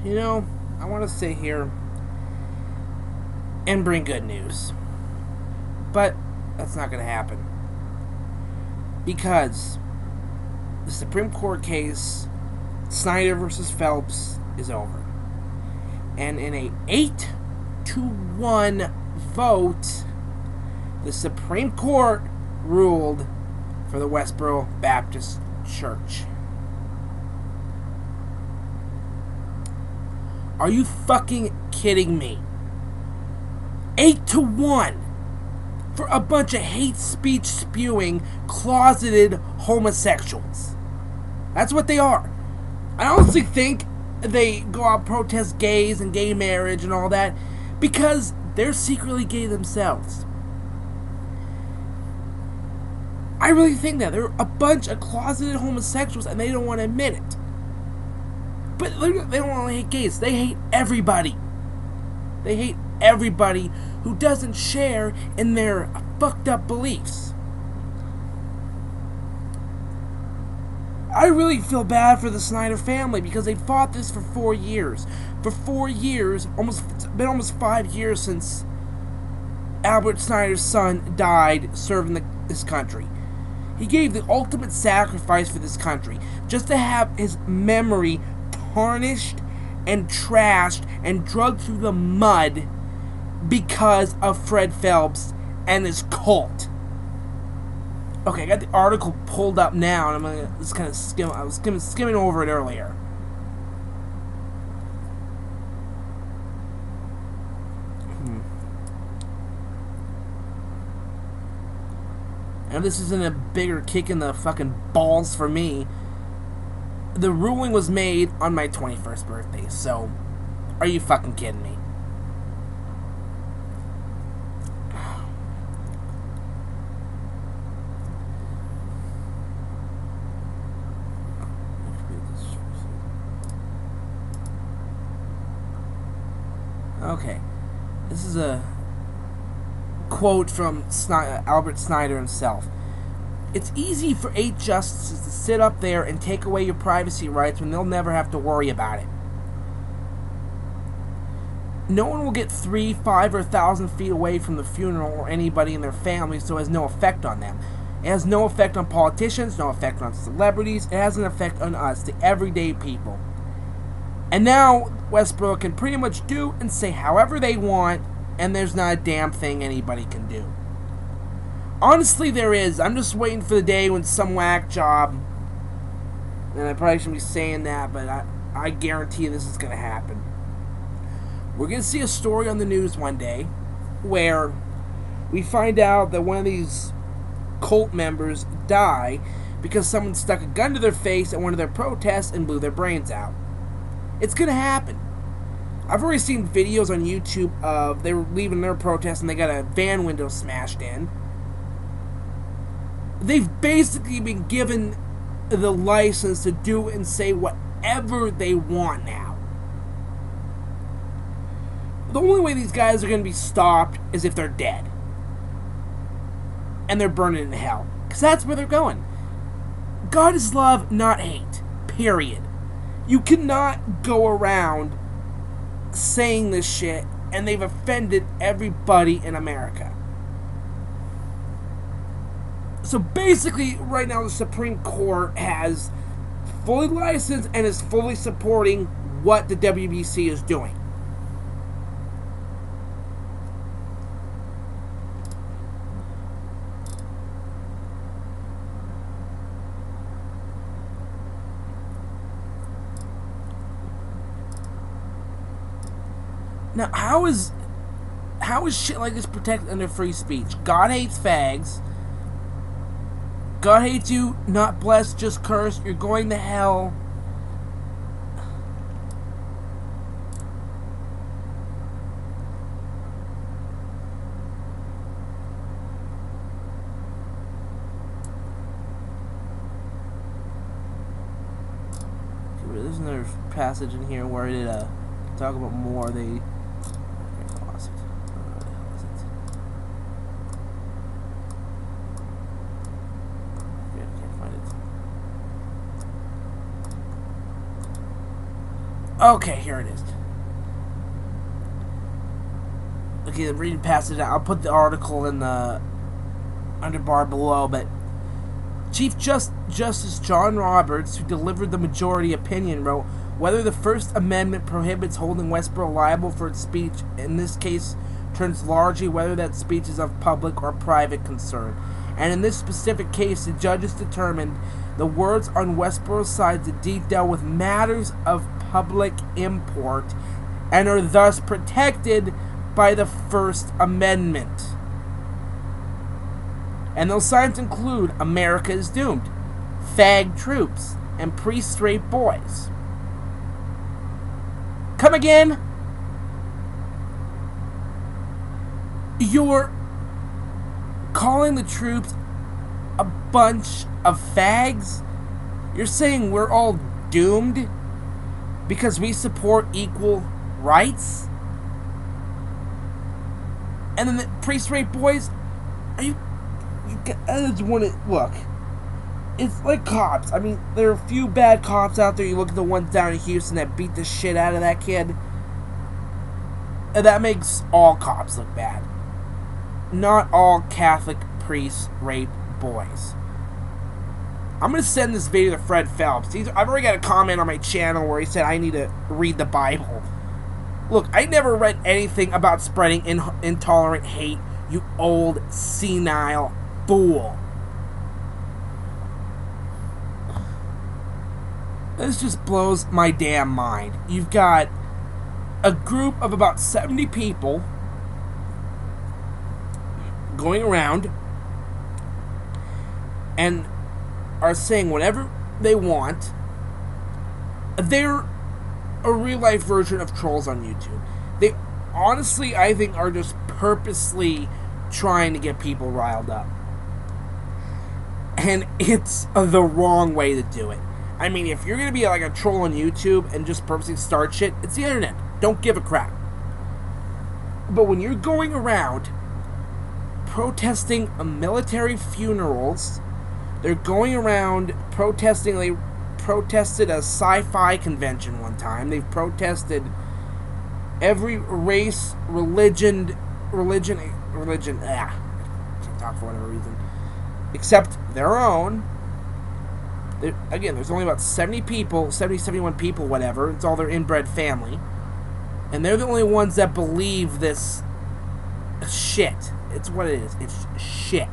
You know, I want to sit here and bring good news. But that's not going to happen. Because the Supreme Court case, Snyder versus Phelps, is over. And in a 8-1 vote, the Supreme Court ruled for the Westboro Baptist Church. Are you fucking kidding me? 8-1 for a bunch of hate speech spewing, closeted homosexuals. That's what they are. I honestly think they go out and protest gays and gay marriage and all that because they're secretly gay themselves. I really think that they're a bunch of closeted homosexuals and they don't want to admit it. But they don't only hate gays, they hate everybody. They hate everybody who doesn't share in their fucked up beliefs. I really feel bad for the Snyder family because they fought this for 4 years. For 4 years, it's been almost 5 years since Albert Snyder's son died serving this country. He gave the ultimate sacrifice for this country just to have his memory tarnished and trashed and dragged through the mud because of Fred Phelps and his cult. Okay, I got the article pulled up now, and I'm gonna just kind of skim. I was skimming over it earlier. And this isn't a bigger kick in the fucking balls for me. The ruling was made on my 21st birthday, so are you fucking kidding me? Okay, this is a quote from Albert Snyder himself. It's easy for 8 justices to sit up there and take away your privacy rights when they'll never have to worry about it. No one will get 3, 5, or 1,000 feet away from the funeral or anybody in their family, so it has no effect on them. It has no effect on politicians, no effect on celebrities. It has an effect on us, the everyday people. And now Westboro can pretty much do and say however they want, and there's not a damn thing anybody can do. Honestly, there is. I'm just waiting for the day when some whack job, and I probably shouldn't be saying that, but I guarantee this is going to happen. We're going to see a story on the news one day where we find out that one of these cult members died because someone stuck a gun to their face at one of their protests and blew their brains out. It's going to happen. I've already seen videos on YouTube of they were leaving their protest and they got a van window smashed in. They've basically been given the license to do and say whatever they want now. The only way these guys are going to be stopped is if they're dead. And they're burning in hell. Because that's where they're going. God is love, not hate. Period. You cannot go around saying this shit and they've offended everybody in America. So basically, right now the Supreme Court has fully licensed and is fully supporting what the WBC is doing. Now, how is shit like this protected under free speech? God hates fags. God hates you, not blessed, just cursed. You're going to hell. There's another passage in here where it talk about more. They lost it. Okay, here it is. Okay, I'm reading past it. I'll put the article in the underbar below, but Chief Justice John Roberts, who delivered the majority opinion, wrote, whether the First Amendment prohibits holding Westboro liable for its speech, in this case, turns largely whether that speech is of public or private concern. And in this specific case, the judges determined the words on Westboro's side to deal with matters of public import and are thus protected by the First Amendment. And those signs include America is Doomed, Fag Troops, and Priests Rape Boys. Come again? You're calling the troops a bunch of fags? You're saying we're all doomed because we support equal rights? And then the Priest Rape Boys? Are you I just want to look. It's like cops. I mean, there are a few bad cops out there. You look at the ones down in Houston that beat the shit out of that kid. And that makes all cops look bad. Not all Catholic priests rape boys. I'm going to send this video to Fred Phelps. I've already got a comment on my channel where he said I need to read the Bible. Look, I never read anything about spreading intolerant hate, you old senile fool. This just blows my damn mind. You've got a group of about 70 people going around and are saying whatever they want. They're a real-life version of trolls on YouTube. They honestly, I think, are just purposely trying to get people riled up. And it's the wrong way to do it. I mean, if you're going to be like a troll on YouTube and just purposely start shit, it's the internet. Don't give a crap. But when you're going around protesting military funerals, they're going around protesting. They protested a sci-fi convention one time. They've protested every race, religion, I can't talk for whatever reason, except their own. Again, there's only about 70 people, 71 people, whatever. It's all their inbred family. And they're the only ones that believe this shit. It's what it is. It's shit.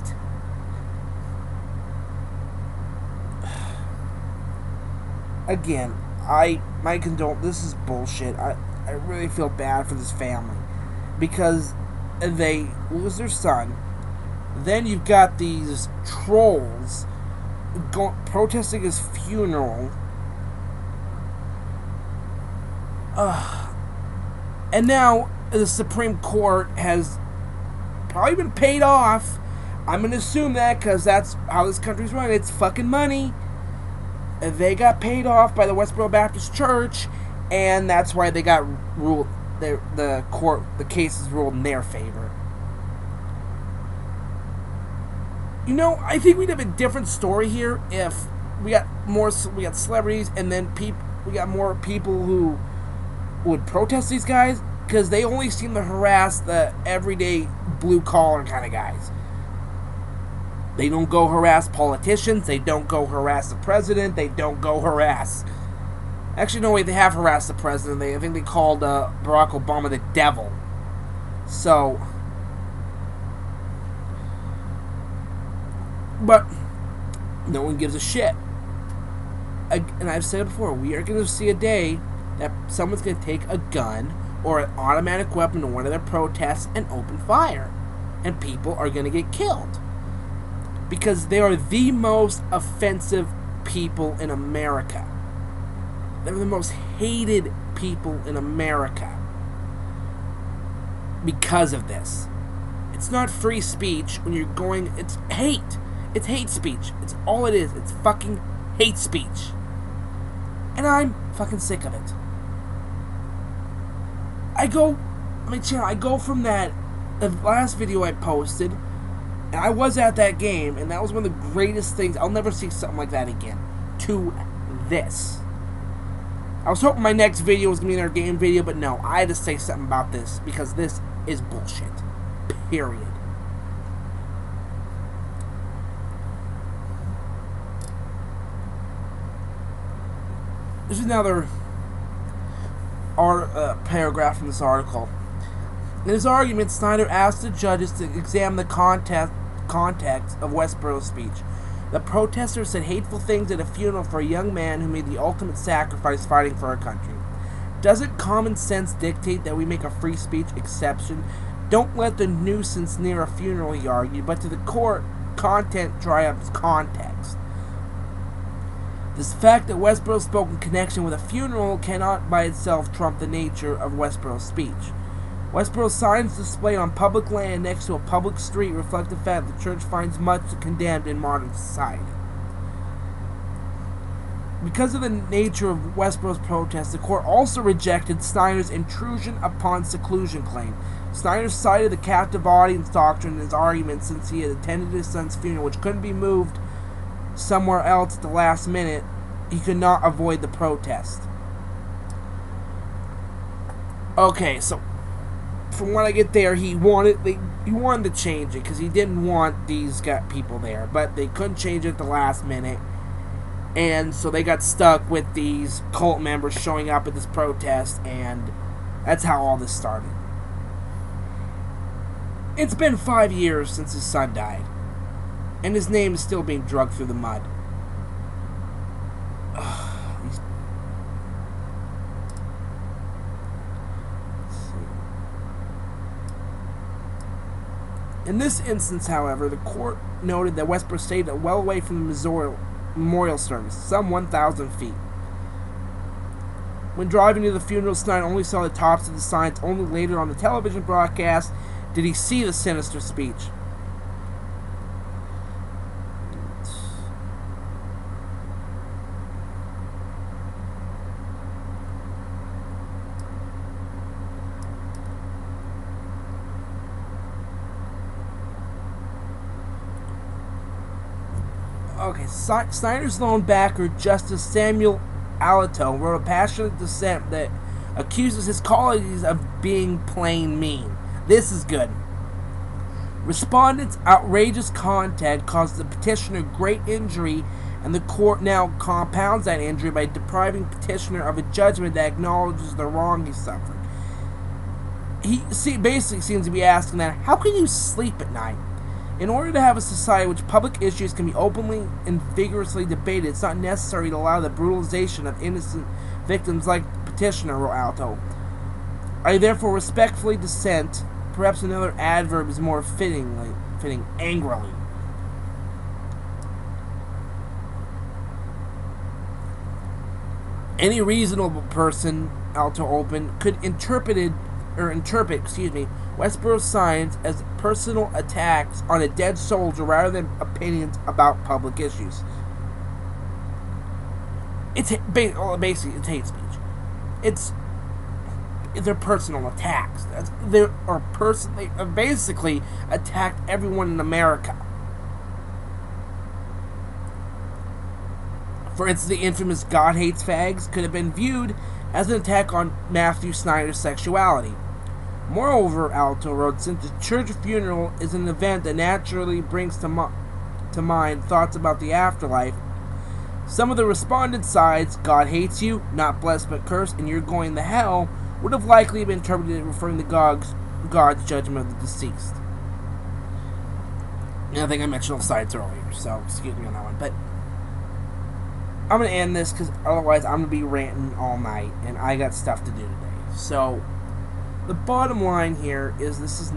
Again, my condolence. This is bullshit. I really feel bad for this family because they lose their son. Then you've got these trolls protesting his funeral. And now the Supreme Court has probably been paid off. I'm going to assume that because that's how this country's run. It's fucking money. They got paid off by the Westboro Baptist Church, and that's why they got ruled. The case is ruled in their favor. You know, I think we'd have a different story here if we got celebrities, and then we got more people who would protest these guys, because they only seem to harass the everyday blue collar kind of guys. They don't go harass politicians. They don't go harass the president. They don't go harass. Actually, no, wait, they have harassed the president. I think they called Barack Obama the devil. So, but no one gives a shit. And I've said it before, we are going to see a day that someone's going to take a gun or an automatic weapon to one of their protests and open fire. And people are going to get killed. Because they are the most offensive people in America. They're the most hated people in America. Because of this. It's not free speech when you're going... It's hate. It's hate speech. It's all it is. It's fucking hate speech. And I'm fucking sick of it. I go from that... The last video I posted... And I was at that game, and that was one of the greatest things. I'll never see something like that again. To this. I was hoping my next video was going to be another game video, but no, I had to say something about this because this is bullshit. Period. There's another paragraph from this article. In his argument, Snyder asked the judges to examine the context of Westboro's speech. The protester said hateful things at a funeral for a young man who made the ultimate sacrifice fighting for our country. Doesn't common sense dictate that we make a free speech exception? Don't let the nuisance near a funeral, he argued, but to the court, content triumphs context. This fact that Westboro spoke in connection with a funeral cannot by itself trump the nature of Westboro's speech. Westboro's signs displayed on public land next to a public street reflect the fact that the church finds much condemned in modern society. Because of the nature of Westboro's protest, the court also rejected Snyder's intrusion upon seclusion claim. Snyder cited the captive audience doctrine in his argument since he had attended his son's funeral, which couldn't be moved somewhere else at the last minute. He could not avoid the protest. Okay, so from what I get there, he wanted to change it because he didn't want these people there, but they couldn't change it at the last minute, and so they got stuck with these cult members showing up at this protest, and that's how all this started. It's been 5 years since his son died, and his name is still being dragged through the mud. In this instance, however, the court noted that Westboro stayed well away from the memorial service, some 1,000 feet. When driving to the funeral, Snyder only saw the tops of the signs. Only later on the television broadcast did he see the sinister speech. Okay, Snyder's lone backer, Justice Samuel Alito, wrote a passionate dissent that accuses his colleagues of being plain mean. This is good. Respondent's outrageous content caused the petitioner great injury, and the court now compounds that injury by depriving petitioner of a judgment that acknowledges the wrong he suffered. He basically seems to be asking that, how can you sleep at night? In order to have a society in which public issues can be openly and vigorously debated, it's not necessary to allow the brutalization of innocent victims like the petitioner, wrote Alto. I therefore respectfully dissent. Perhaps another adverb is more fitting, angrily. Any reasonable person, Alto opened, could interpret Westboro's signs as personal attacks on a dead soldier rather than opinions about public issues. It's basically it's hate speech. They're personal attacks. They basically attacked everyone in America. For instance, the infamous "God hates fags" could have been viewed as an attack on Matthew Snyder's sexuality. Moreover, Alto wrote, since the church funeral is an event that naturally brings to mind thoughts about the afterlife, some of the respondent sides, "God hates you, not blessed but cursed, and you're going to hell," would have likely been interpreted referring to God's judgment of the deceased. And I think I mentioned all sides earlier, so excuse me on that one. But I'm going to end this because otherwise I'm going to be ranting all night, and I got stuff to do today. So the bottom line here is this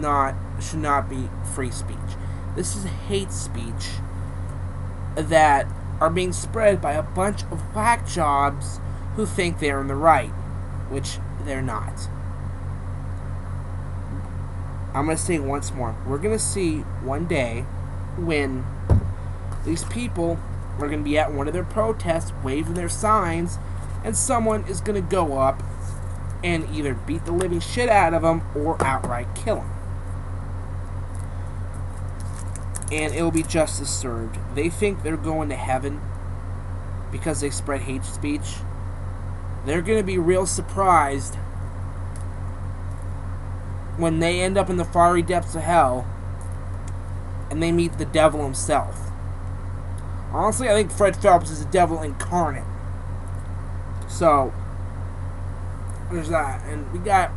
should not be free speech. This is hate speech that are being spread by a bunch of whack jobs who think they're in the right, which they're not. I'm going to say it once more. We're going to see one day when these people are going to be at one of their protests waving their signs, and someone is going to go up and either beat the living shit out of them or outright kill them. And it will be justice served. They think they're going to heaven because they spread hate speech. they're going to be real surprised when they end up in the fiery depths of hell and they meet the devil himself. Honestly, I think Fred Phelps is the devil incarnate. So, there's that. And we got...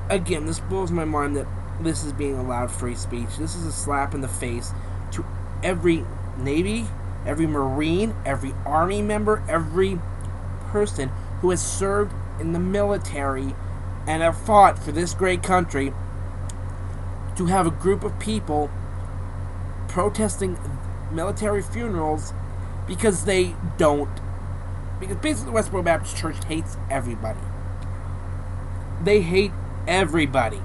Again, this blows my mind that this is being allowed free speech. This is a slap in the face to every Navy, every Marine, every Army member, every person who has served in the military and have fought for this great country, to have a group of people protesting military funerals because they don't. Because basically the Westboro Baptist Church hates everybody. They hate everybody.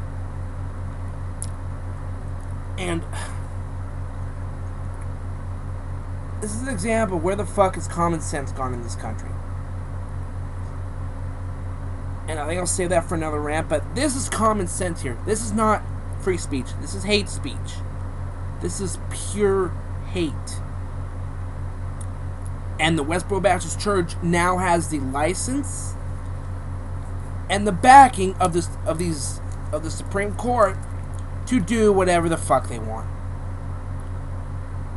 And this is an example of where the fuck has common sense gone in this country. And I think I'll save that for another rant, but this is common sense here. This is not free speech. This is hate speech. This is pure hate. And the Westboro Baptist Church now has the license and the backing of the Supreme Court to do whatever the fuck they want.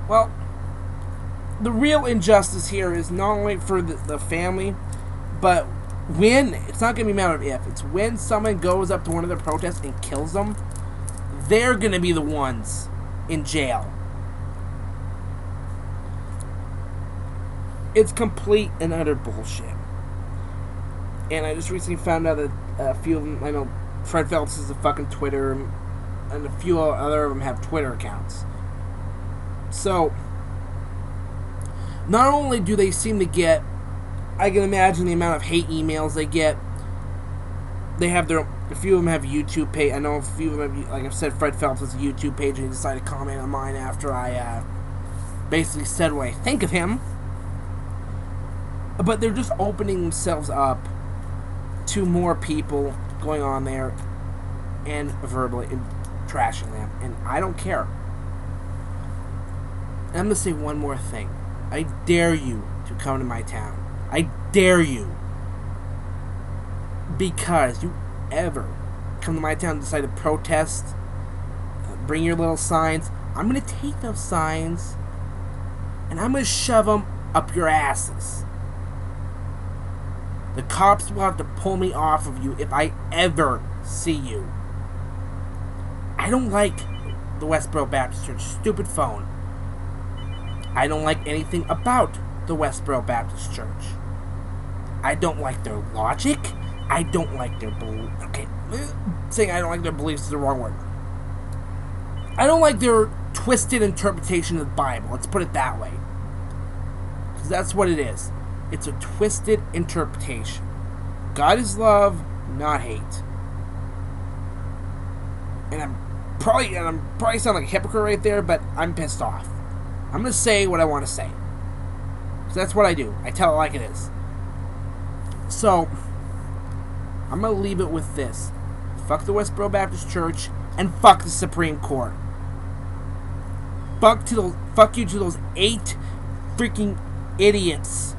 Well, the real injustice here is not only for the family, but when, it's not going to be a matter of if, it's when someone goes up to one of the protests and kills them, they're going to be the ones in jail. It's complete and utter bullshit. And I just recently found out that a few of them, I know Fred Phelps is a fucking Twitter, and a few other of them have Twitter accounts. So, not only do they seem to get, I can imagine the amount of hate emails they get. They have a few of them have YouTube page. I know a few of them have, like I've said, Fred Phelps has a YouTube page, and he decided to comment on mine after I basically said what I think of him. But they're just opening themselves up to more people going on there and verbally and trashing them. And I don't care. And I'm going to say one more thing. I dare you to come to my town. I dare you. Because you ever come to my town and decide to protest, bring your little signs, I'm going to take those signs and I'm going to shove them up your asses. The cops will have to pull me off of you if I ever see you. I don't like the Westboro Baptist Church stupid phone. I don't like anything about the Westboro Baptist Church. I don't like their logic. I don't like their belief. Okay, saying I don't like their beliefs is the wrong word. I don't like their twisted interpretation of the Bible. Let's put it that way. Because that's what it is. It's a twisted interpretation. God is love, not hate. And I'm probably sound like a hypocrite right there, but I'm pissed off. I'm gonna say what I want to say. So that's what I do. I tell it like it is. So I'm gonna leave it with this. Fuck the Westboro Baptist Church and fuck the Supreme Court. Fuck you to those 8 freaking idiots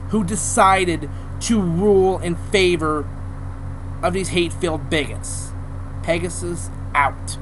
who decided to rule in favor of these hate-filled bigots. Pegasus out.